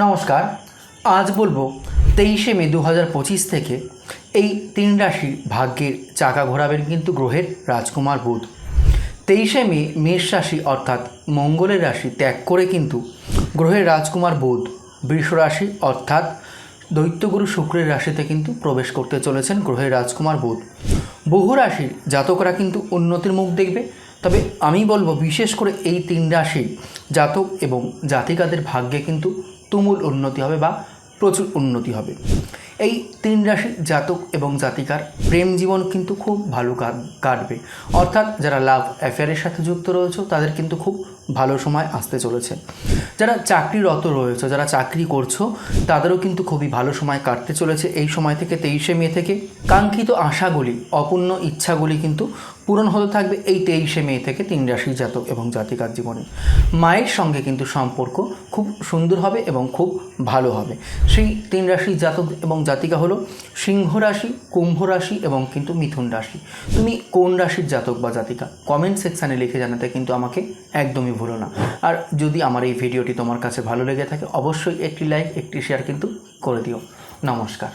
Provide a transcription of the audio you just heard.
নমস্কার। আজ বলবো 23শে মে 2025 থেকে এই 3 রাশির ভাগ্যের চাকা ঘোরাবেন কিন্তু গ্রহের রাজকুমার বুধ। 23শে মে মেষ রাশি অর্থাৎ মঙ্গলের রাশি ত্যাগ করে কিন্তু গ্রহের রাজকুমার বুধ বৃষ রাশি অর্থাৎ দৈত্যগুরু শুক্রের রাশিতে কিন্তু প্রবেশ করতে চলেছেন গ্রহের রাজকুমার বুধ। বহু রাশির জাতকরা কিন্তু উন্নতির মুখ দেখবে, তবে আমি বলবো বিশেষ করে এই 3 রাশির জাতক এবং জাতিকাদের ভাগ্যে কিন্তু তুমুল উন্নতি হবে বা প্রচুর উন্নতি হবে। এই 3 রাশির জাতক এবং জাতিকার প্রেম জীবন কিন্তু খুব ভালো কাটবে, অর্থাৎ যারা লাভ অ্যাফেয়ারের সাথে যুক্ত রয়েছে তাদের কিন্তু খুব ভালো সময় আসতে চলেছে। যারা চাকরিরত রয়েছে, যারা চাকরি করছো তাদেরও কিন্তু খুবই ভালো সময় কাটতে চলেছে এই সময় থেকে। 23শে মে থেকে কাঙ্ক্ষিত আশাগুলি, অপূর্ণ ইচ্ছাগুলি কিন্তু পূরণ হতে থাকবে এই 23শে মে থেকে 3 রাশির জাতক এবং জাতিকার জীবনে। মায়ের সঙ্গে কিন্তু সম্পর্ক খুব সুন্দর হবে এবং খুব ভালো হবে। সেই 3 রাশির জাতক এবং জাতিকা হলো সিংহ রাশি, কুম্ভ রাশি এবং কিন্তু মিথুন রাশি। তুমি কোন রাশির জাতক বা জাতিকা কমেন্ট সেকশানে লিখে জানাতে কিন্তু আমাকে একদমই ভুলো না। আর যদি আমার এই ভিডিওটি তোমার কাছে ভালো লেগে থাকে অবশ্যই একটি লাইক, একটি শেয়ার কিন্তু করে দিও। নমস্কার।